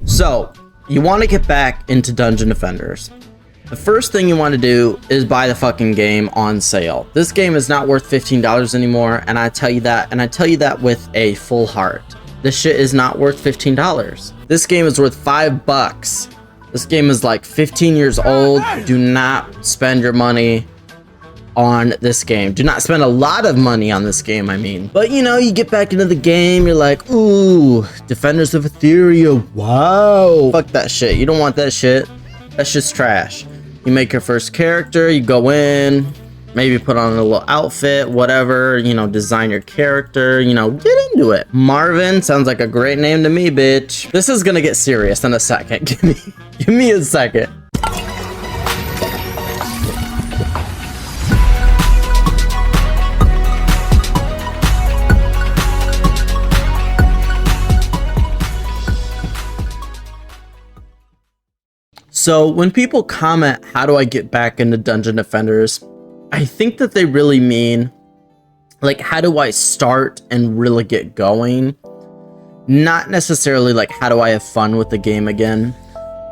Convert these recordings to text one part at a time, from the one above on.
So, you want to get back into Dungeon Defenders. The first thing you want to do is buy the fucking game on sale. This game is not worth $15 anymore, and I tell you that, with a full heart. This shit is not worth $15. This game is worth $5. This game is like 15 years old. Do not spend your money on this game. Do not spend a lot of money on this game, I mean. But you know, you get back into the game, you're like, ooh, Defenders of Etheria, wow. Fuck that shit. You don't want that shit. That shit's trash. You make your first character, you go in, maybe put on a little outfit, whatever, you know, design your character, you know, get into it. Marvin sounds like a great name to me, bitch. This is gonna get serious in a second. Give me a second. So when people comment, how do I get back into Dungeon Defenders? I think that they really mean, like, how do I start and really get going? Not necessarily like, how do I have fun with the game again?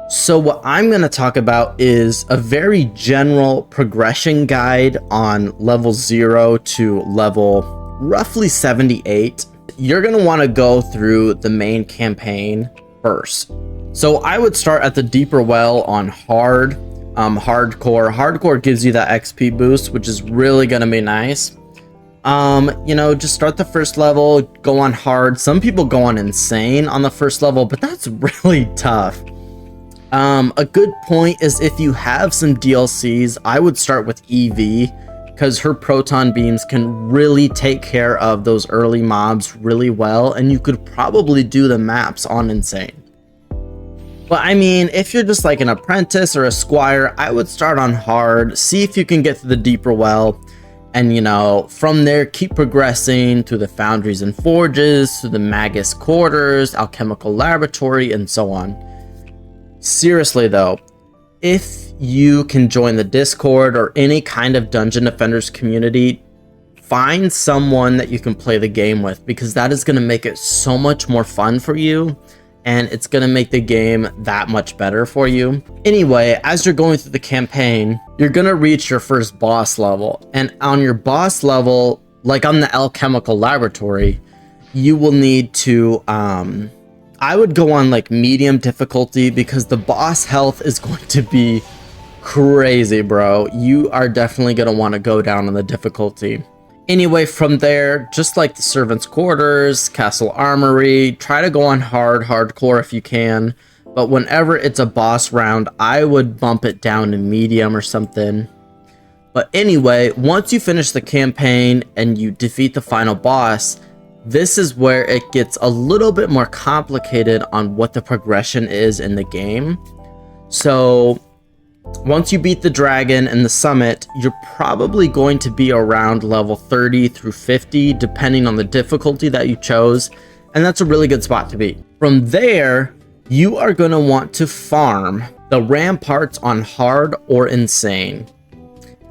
So what I'm going to talk about is a very general progression guide on level 0 to level roughly 78. You're going to want to go through the main campaign first. So I would start at the deeper well on hard, hardcore. Hardcore gives you that XP boost, which is really gonna be nice. You know, just start the first level, go on hard. Some people go on insane on the first level, but that's really tough. A good point is if you have some DLCs, I would start with Evie, because her proton beams can really take care of those early mobs really well, and you could probably do the maps on insane. But I mean, if you're just like an apprentice or a squire, I would start on hard, see if you can get to the deeper well, and you know, from there keep progressing to the foundries and forges, to the magus quarters, alchemical laboratory, and so on. Seriously though, if you can join the Discord or any kind of Dungeon Defenders community, find someone that you can play the game with, because that is going to make it so much more fun for you. And it's gonna make the game that much better for you. Anyway, as you're going through the campaign, you're gonna reach your first boss level. And on your boss level, like on the alchemical laboratory, you will need to, I would go on like medium difficulty, because the boss health is going to be crazy, bro. You are definitely gonna wanna go down on the difficulty. Anyway, from there, just like the servants' quarters, castle armory, try to go on hardcore if you can. But whenever it's a boss round, I would bump it down to medium or something. But anyway, once you finish the campaign and you defeat the final boss, this is where it gets a little bit more complicated on what the progression is in the game. So once you beat the dragon and the summit, you're probably going to be around level 30 through 50, depending on the difficulty that you chose, and that's a really good spot to be. From there, you are going to want to farm the ramparts on hard or insane.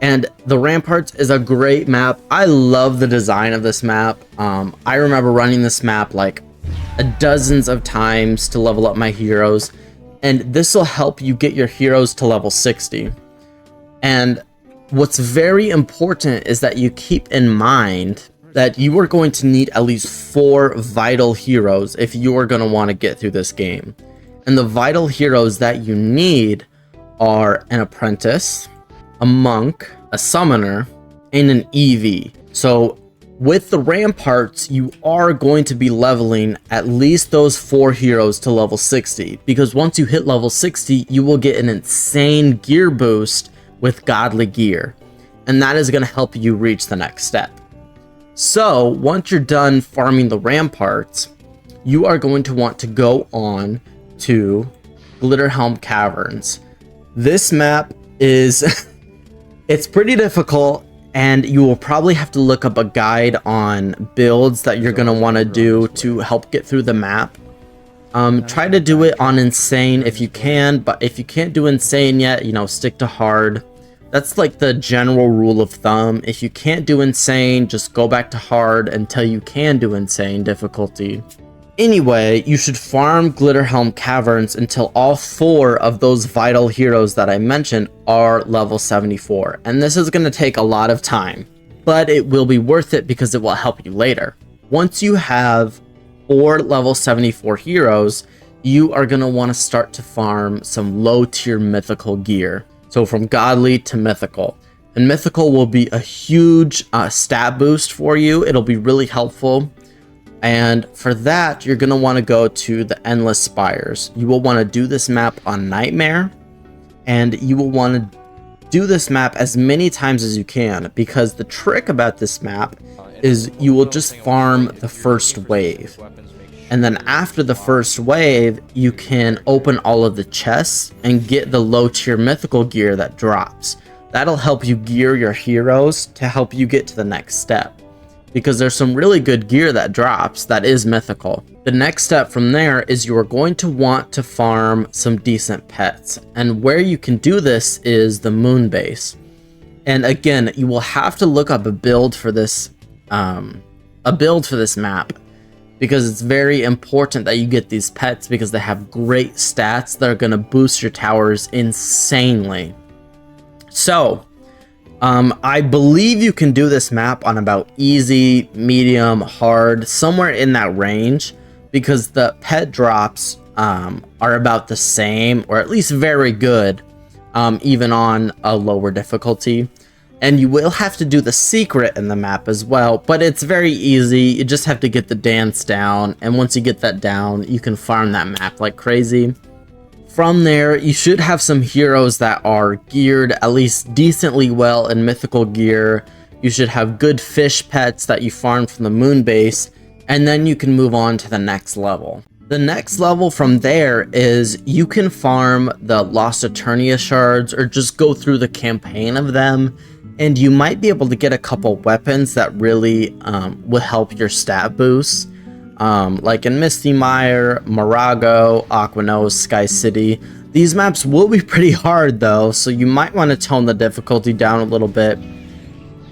And the ramparts is a great map. I love the design of this map. I remember running this map like dozens of times to level up my heroes. And this will help you get your heroes to level 60. And what's very important is that you keep in mind that you are going to need at least 4 vital heroes if you are going to want to get through this game. And the vital heroes that you need are an apprentice, a monk, a summoner, and an EV. So with the ramparts, you are going to be leveling at least those 4 heroes to level 60, because once you hit level 60, you will get an insane gear boost with godly gear, and that is going to help you reach the next step. So once you're done farming the ramparts, you are going to want to go on to Glitterhelm Caverns. This map is it's pretty difficult, and you will probably have to look up a guide on builds that you're going to want to do to help get through the map. Try to do it on insane if you can, but if you can't do insane yet, you know, stick to hard. That's like the general rule of thumb. If you can't do insane, just go back to hard until you can do insane difficulty. Anyway, you should farm Glitterhelm Caverns until all 4 of those vital heroes that I mentioned are level 74. And this is going to take a lot of time, but it will be worth it because it will help you later. Once you have 4 level 74 heroes, you are going to want to start to farm some low tier mythical gear. So from godly to mythical. And mythical will be a huge stat boost for you. It'll be really helpful. And for that, you're going to want to go to the Endless Spires. You will want to do this map on Nightmare. And you will want to do this map as many times as you can. Because the trick about this map is you will just farm the first wave. And then after the first wave, you can open all of the chests and get the low tier mythical gear that drops. That'll help you gear your heroes to help you get to the next step. Because there's some really good gear that drops that is mythical. The next step from there is you are going to want to farm some decent pets. And where you can do this is the moon base. And again, you will have to look up a build for this map. Because it's very important that you get these pets because they have great stats that are going to boost your towers insanely. So, I believe you can do this map on about easy, medium, hard, somewhere in that range, because the pet drops are about the same, or at least very good, even on a lower difficulty. And you will have to do the secret in the map as well, but it's very easy. You just have to get the dance down, and once you get that down, you can farm that map like crazy. From there, you should have some heroes that are geared at least decently well in mythical gear. You should have good fish pets that you farm from the moon base, and then you can move on to the next level. The next level from there is you can farm the Lost Eternia shards or just go through the campaign of them, and you might be able to get a couple weapons that really will help your stat boosts. Like in Misty Mire, Morago, Aquanos, Sky City. These maps will be pretty hard though, so you might want to tone the difficulty down a little bit.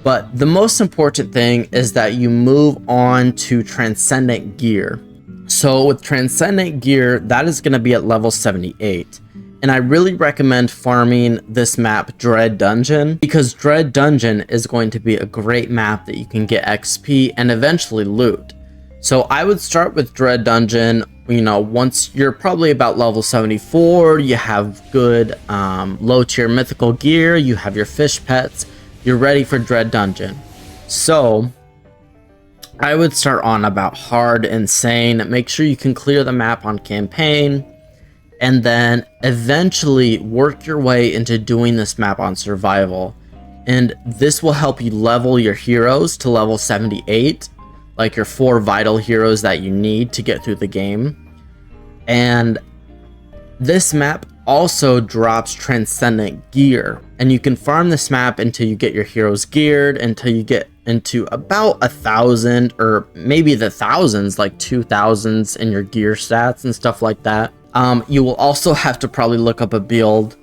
But the most important thing is that you move on to Transcendent Gear. So with Transcendent Gear, that is going to be at level 78. And I really recommend farming this map, Dread Dungeon, because Dread Dungeon is going to be a great map that you can get XP and eventually loot. So I would start with Dread Dungeon, you know, once you're probably about level 74, you have good low tier mythical gear, you have your fish pets, you're ready for Dread Dungeon. So I would start on about hard, insane, make sure you can clear the map on campaign, and then eventually work your way into doing this map on survival. And this will help you level your heroes to level 78. Like your 4 vital heroes that you need to get through the game. And this map also drops Transcendent Gear, and you can farm this map until you get your heroes geared, until you get into about 1,000 or maybe the thousands, like 2,000s in your gear stats and stuff like that. You will also have to probably look up a build.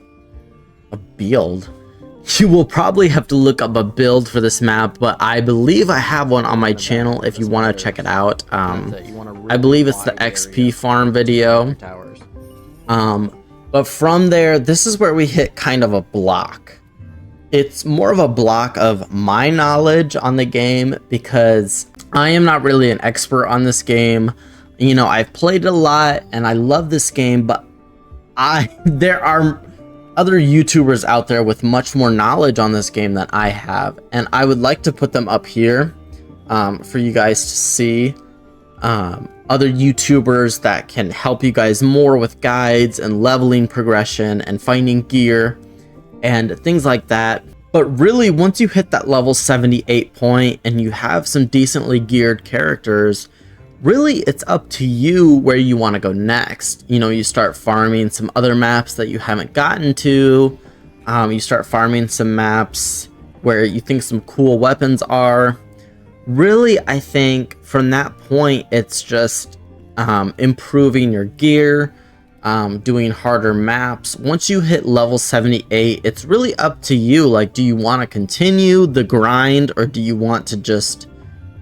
You will probably have to look up a build for this map, but I believe I have one on my channel if you want to check it out. I believe it's the XP farm video. But from there, this is where we hit kind of a block. It's more of a block of my knowledge on the game because I am not really an expert on this game. You know, I've played it a lot and I love this game, but there are other YouTubers out there with much more knowledge on this game than I have, and I would like to put them up here for you guys to see. Other YouTubers that can help you guys more with guides and leveling progression and finding gear and things like that. But really, once you hit that level 78 point and you have some decently geared characters, really it's up to you where you want to go next. You know, you start farming some other maps that you haven't gotten to. You start farming some maps where you think some cool weapons are. Really, I think from that point, it's just improving your gear, doing harder maps. Once you hit level 78, it's really up to you. Like, do you want to continue the grind, or do you want to just,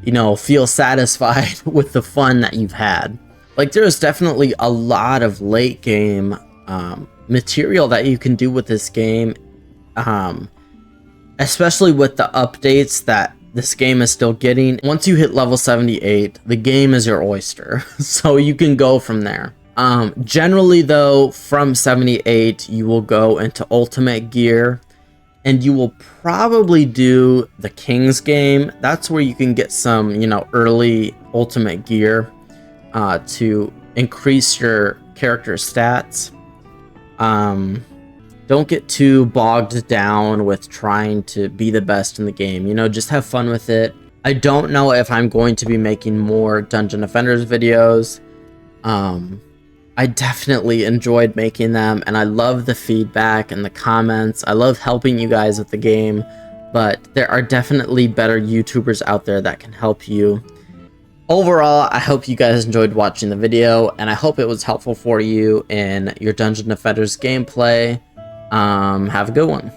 you know, feel satisfied with the fun that you've had? Like, there's definitely a lot of late game material that you can do with this game, especially with the updates that this game is still getting. Once you hit level 78, the game is your oyster, so you can go from there. Generally though, from 78, you will go into Ultimate Gear, and you will probably do the King's game. That's where you can get some, you know, early Ultimate Gear to increase your character stats. Don't get too bogged down with trying to be the best in the game. You know, just have fun with it. I don't know if I'm going to be making more Dungeon Defenders videos. I definitely enjoyed making them, and I love the feedback and the comments. I love helping you guys with the game, but there are definitely better YouTubers out there that can help you. Overall, I hope you guys enjoyed watching the video, and I hope it was helpful for you in your Dungeon Defenders gameplay. Have a good one.